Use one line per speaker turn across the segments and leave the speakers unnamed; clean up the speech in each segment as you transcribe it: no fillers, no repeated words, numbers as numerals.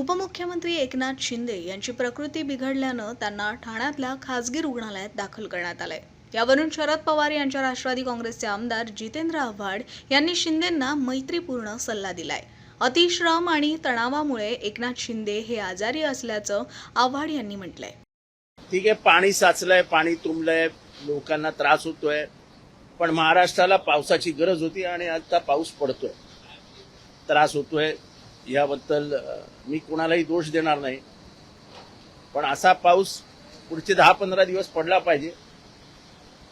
उपमुख्यमंत्री एकनाथ शिंदे यांची प्रकृती बिघडल्यानं त्यांना ठाण्यातल्या खासगी रुग्णालयात दाखल करण्यात आलंय। यावरून शरद पवार यांच्या राष्ट्रवादी काँग्रेसचे आमदार जितेंद्र आव्हाड यांनी शिंदेंना मैत्रीपूर्ण सल्ला दिलाय। अतिश्रम आणि तणावामुळे एकनाथ शिंदे हे आजारी असल्याचं आव्हाड यांनी म्हटलंय।
ठीक आहे, पाणी साचलंय, पाणी तुंबलंय, लोकांना त्रास होतोय, पण महाराष्ट्राला पावसाची गरज होती आणि आता पाऊस पडतोय, त्रास होतोय। याबद्दल मी कोणालाही दोष देणार नाही, पण असा पाऊस पुढचे 10-15 दिवस पडला पाहिजे।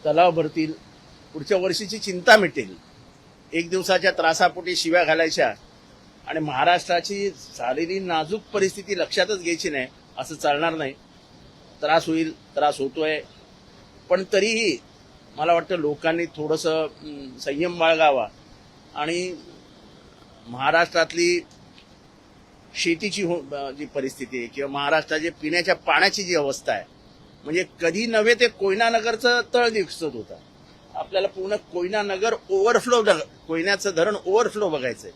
तलाव भरतील, पुढच्या वर्षीची चिंता मिटेल। एक दिवसाच्या त्रासापोटी शिव्या घालायच्या आणि महाराष्ट्राची झालेली नाजूक परिस्थिती लक्षातच घ्यायची नाही, असं चालणार नाही। त्रास होईल, त्रास होतोय, पण तरीही मला वाटतं लोकांनी थोडंसं संयम बाळगावा आणि महाराष्ट्रातली शेतीची जी परिस्थिती आहे किंवा महाराष्ट्राच्या पिण्याच्या पाण्याची जी अवस्था आहे, म्हणजे कधी नव्हे ते कोयना नगरचं तळ दिसत होतं, आपल्याला पूर्ण कोयना नगर ओव्हरफ्लो, कोयनाचं धरण ओव्हरफ्लो बघायचंय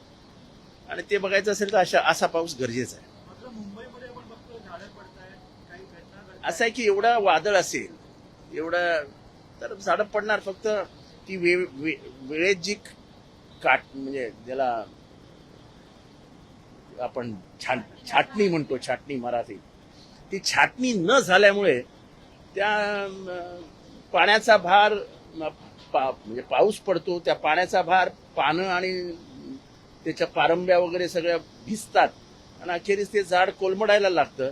आणि ते बघायचं असेल तर असा पाऊस गरजेचा आहे। असं आहे की एवढं वादळ असेल, एवढं तर झाडं पडणार, फक्त ती वेळेत जी म्हणजे ज्याला आपण छाटणी म्हणतो, छाटणी मराठी, ती छाटणी न झाल्यामुळे त्या पाण्याचा भार म्हणजे पाऊस पडतो, त्या पाण्याचा भार पानं आणि त्याच्या पारंब्या वगैरे सगळ्या भिजतात आणि अखेरीस ते झाड कोलमडायला लागतं।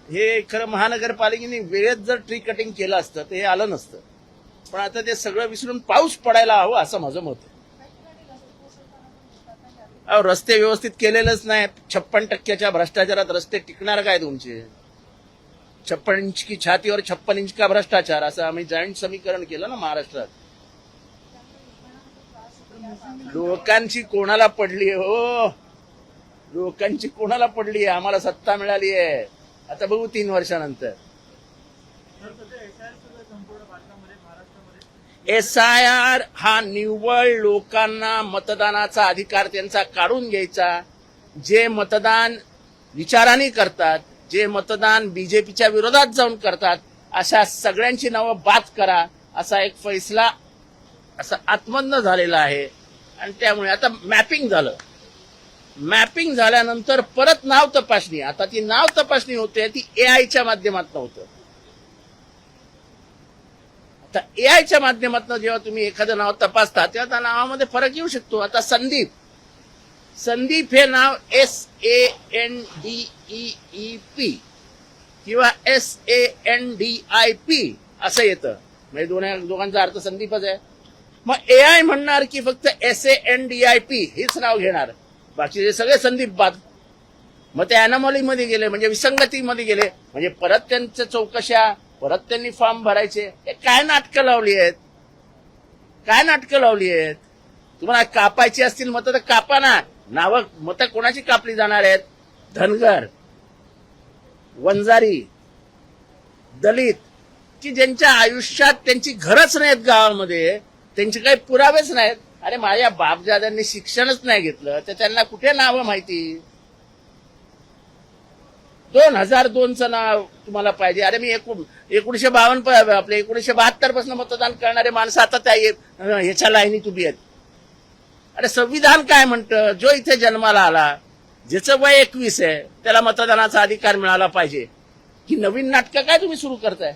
हे खरं महानगरपालिकेने वेळेत जर ट्री कटिंग केलं असतं तर हे आलं नसतं, पण आता ते सगळं विसरून पाऊस पडायला हवं असं माझं मत आहे। रस्ते व्यवस्थित केलेलेच नाही, 56% भ्रष्टाचारात रस्ते टिकणार काय तुमचे? 56 इंच की छाती और 56 इंच का भ्रष्टाचार, असं आम्ही जॉईंट समीकरण केलं ना महाराष्ट्रात। लोकांची कोणाला पडली हो, लोकांची कोणाला पडली? आम्हाला सत्ता मिळाली आहे, आता बघू 3 वर्षानंतर। SIR हा निव्वळ लोकांना मतदानाचा अधिकार त्यांचा काढून घ्यायचा। जे मतदान विचाराने करतात, जे मतदान बीजेपीच्या विरोधात जाऊन करतात, अशा सगळ्यांची नावं बाद करा, असा एक फैसला असा आत्मन्न झालेला आहे। आणि त्यामुळे आता मॅपिंग झालं, मॅपिंग झाल्यानंतर परत नाव तपासणी, आता ती नाव तपासणी होते ती AI माध्यमातून होतं। आता AI माध्यमातून जेव्हा तुम्ही एखादं नाव तपासता तेव्हा त्या नावामध्ये फरक येऊ शकतो। आता संदीप हे नाव SANDEEP किंवा SANDIP असं येतं, म्हणजे दोघांचा अर्थ संदीपच आहे। मग AI म्हणणार की फक्त SANDIP हेच नाव घेणार, बाकीचे सगळे संदीप बाद। मग ते अॅनॉमलीमध्ये गेले, म्हणजे विसंगतीमध्ये गेले, म्हणजे परत त्यांच्या चौकशा, परत त्यांनी फॉर्म भरायचे। हे काय नाटकं लावली आहेत, काय नाटकं लावली आहेत? तुम्हाला कापायची असतील मतं तर कापा ना, नावं मतं कोणाची कापली जाणार आहेत? धनगर, वंजारी, दलित, की ज्यांच्या आयुष्यात त्यांची घरच नाहीत, गावामध्ये त्यांचे काही पुरावेच नाहीत। अरे माझ्या बापजाद्यांनी शिक्षणच नाही घेतलं तर त्यांना कुठे नावं माहिती? 2002चं नाव तुम्हाला पाहिजे। अरे मी 1952 आपले 1972 पासून मतदान करणारे माणसं आता त्या ह्याच्या लाईनीत उभी आहेत। अरे संविधान काय म्हणतं? जो इथे जन्माला आला, ज्याचं वय 21 आहे, त्याला मतदानाचा अधिकार मिळाला पाहिजे। ही नवीन नाटकं काय तुम्ही सुरू करताय?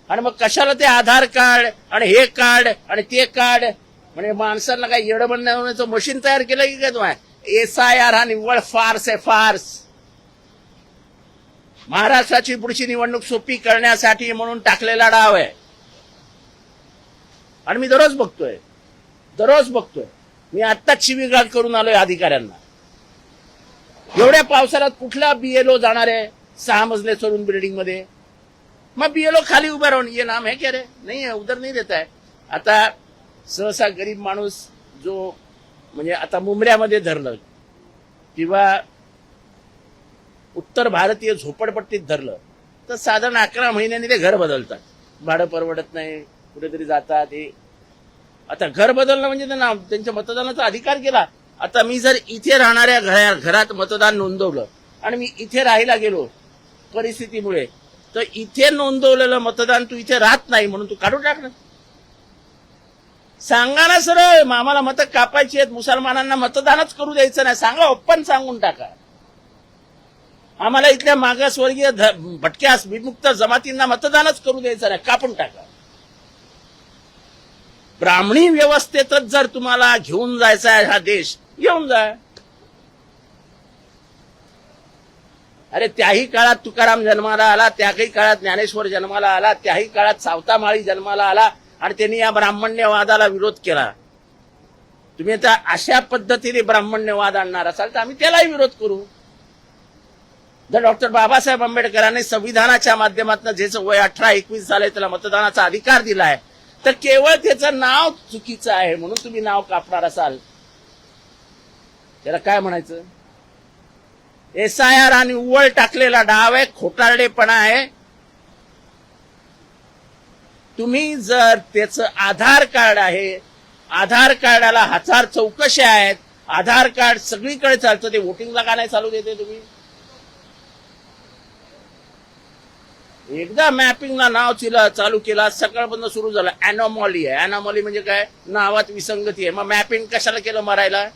आणि मग कशाला ते आधार कार्ड आणि हे कार्ड आणि ते कार्ड, म्हणजे माणसांना काय येडं बनवण्याचं मशीन तयार केलं की काय तुम्हाला? SIR हा निव्वळ फार्स आहे, फार्स। महाराष्ट्राची पुढची निवडणूक सोपी करण्यासाठी म्हणून टाकलेला डाव आहे। आणि मी दररोज बघतोय, मी आत्ताच शिवीगाळ करून आलोय अधिकाऱ्यांना। एवढ्या पावसाळ्यात कुठला BLO जाणार आहे 6 मजले चढून बिल्डिंग मध्ये? मग BLO खाली उभा राहून ये नाम है क्या रे? नहीं है, उधर नहीं देता है। आता सहसा गरीब माणूस जो म्हणजे आता मुंबऱ्यामध्ये धरलं किंवा उत्तर भारतीय झोपडपट्टीत धरलं तर साधारण 11 महिन्यांनी ते घर बदलतात, भाडं परवडत नाही, कुठेतरी जातात। आता घर बदलणं म्हणजे त्यांच्या मतदानाचा अधिकार केला। आता मी जर इथे राहणाऱ्या घरात मतदान नोंदवलं आणि मी इथे राहायला गेलो परिस्थितीमुळे, तर इथे नोंदवलेलं मतदान तू इथे राहत नाही म्हणून तू काढून टाकणार. सांगा ना सरळ, आम्हाला मतं कापायची आहेत, मुसलमानांना मतदानच करू द्यायचं नाही, सांगा, ओपन सांगून टाका. आम्हाला इथल्या मागासवर्गीय भटक्या विमुक्त जमातींना मतदानच करू द्यायचं नाही, कापून टाका. ब्राह्मणी व्यवस्थेतच जर तुम्हाला घेऊन जायचा आहे हा देश, घेऊन जा. अरे त्याही काळात तुकाराम जन्माला आला, त्याही काळात ज्ञानेश्वर जन्माला आला, त्याही काळात सावतामाळी जन्माला आला आणि त्यांनी या ब्राह्मण्यवादाला विरोध केला. तुम्ही आता अशा पद्धतीने ब्राह्मण्यवाद आणणार असाल तर आम्ही त्यालाही विरोध करू. जर डॉक्टर बाबासाहेब आंबेडकरांनी संविधानाच्या माध्यमातून ज्याचं वय 18-21 झालंय त्याला मतदानाचा अधिकार दिलाय, तर केवळ त्याचं नाव चुकीचं आहे म्हणून तुम्ही नाव कापणार असाल, त्याला काय म्हणायचं? SIR आणि उवळ टाकलेला डाव आहे, खोटारडेपणा आहे. तुम्ही जर त्याचं आधार कार्ड आहे, आधार कार्डाला 1000 चौकशा आहेत, आधार कार्ड सगळीकडे चालतं, ते वोटिंगला का नाही चालू देते तुम्ही? एकदा मॅपिंगला नाव चालू केला, सकाळपासून सुरू झालं. अॅनॉमॉली आहे. अॅनॉमॉली म्हणजे काय? नावात विसंगती आहे. मग मॅपिंग कशाला केलं मरायला?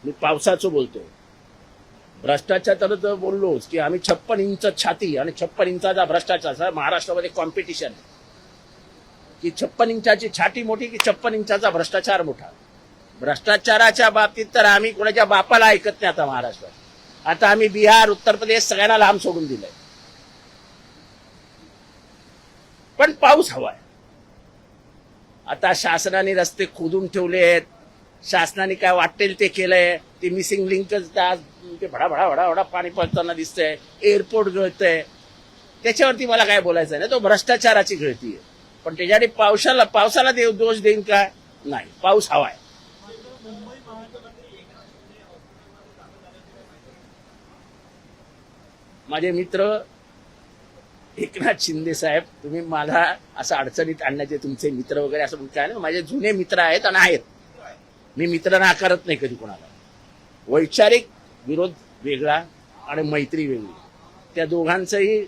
मी पावसाचं बोलतो, भ्रष्टाचार तर बोललोच की आम्ही 56 इंच छाती आणि 56 इंचाचा भ्रष्टाचार. महाराष्ट्रामध्ये कॉम्पिटिशन आहे की 56 इंचाची छाती मोठी की 56 इंचाचा भ्रष्टाचार मोठा. भ्रष्टाचाराच्या बाबतीत तर आम्ही कोणाच्या बापाला ऐकत नाही आता महाराष्ट्रात. आता आम्ही बिहार, उत्तर प्रदेश सगळ्यांना लांब सोडून दिलंय. पण पाऊस हवाय. आता शासनाने रस्ते खोदून ठेवले आहेत, शासनाने काय वाटेल ते केलंय. ते मिसिंग लिंकच ते भडा पाणी पडताना दिसतंय, एअरपोर्ट गळतंय. त्याच्यावरती मला काय बोलायचं नाही, तो भ्रष्टाचाराची गळती आहे. पण त्याच्यासाठी पावसाला दोष देईन का? नाही, पाऊस हवाय. माझे मित्र एकनाथ शिंदे साहेब, तुम्ही मला असं अडचणीत आणण्याचे तुमचे मित्र वगैरे असं काय नाही, माझे जुने मित्र आहेत आणि आहेत. मी मित्र नाकारत नाही कधी कोणाला. वैचारिक विरोध वेगळा आणि मैत्री वेगळी, त्या दोघांचंही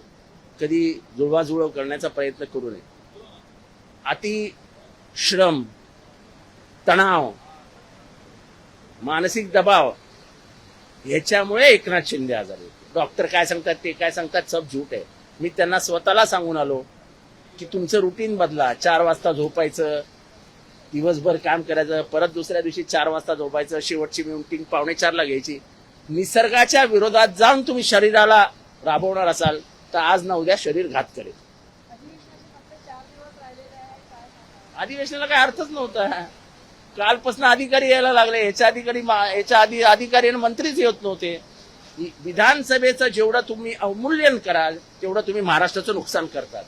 कधी जुळवाजुळव करण्याचा प्रयत्न करू नये. अति श्रम, तणाव, मानसिक दबाव ह्याच्यामुळे एकनाथ शिंदे आजारी होते. डॉक्टर काय सांगतात, ते काय सांगतात, सब झूट आहे. मी त्यांना स्वतःला सांगून आलो की तुमचं रुटीन बदला. 4 वाजता झोपायचं, दिवसभर काम करायचं, परत दुसऱ्या दिवशी 4 वाजता झोपायचं, शेवटची मीटिंग 4:45ला घ्यायची. निसर्गाच्या विरोधात जाऊन तुम्ही शरीराला राबवणार असाल तर आज ना उद्या शरीर घात करेल. अधिवेशनाला काय अर्थच नव्हता. कालपासून अधिकारी यायला लागले. याच्या आधी अधिकारी आणि मंत्रीच येत नव्हते. विधानसभेचं जेवढं तुम्ही अवमूल्यन कराल तेवढं तुम्ही महाराष्ट्राचं नुकसान करतात.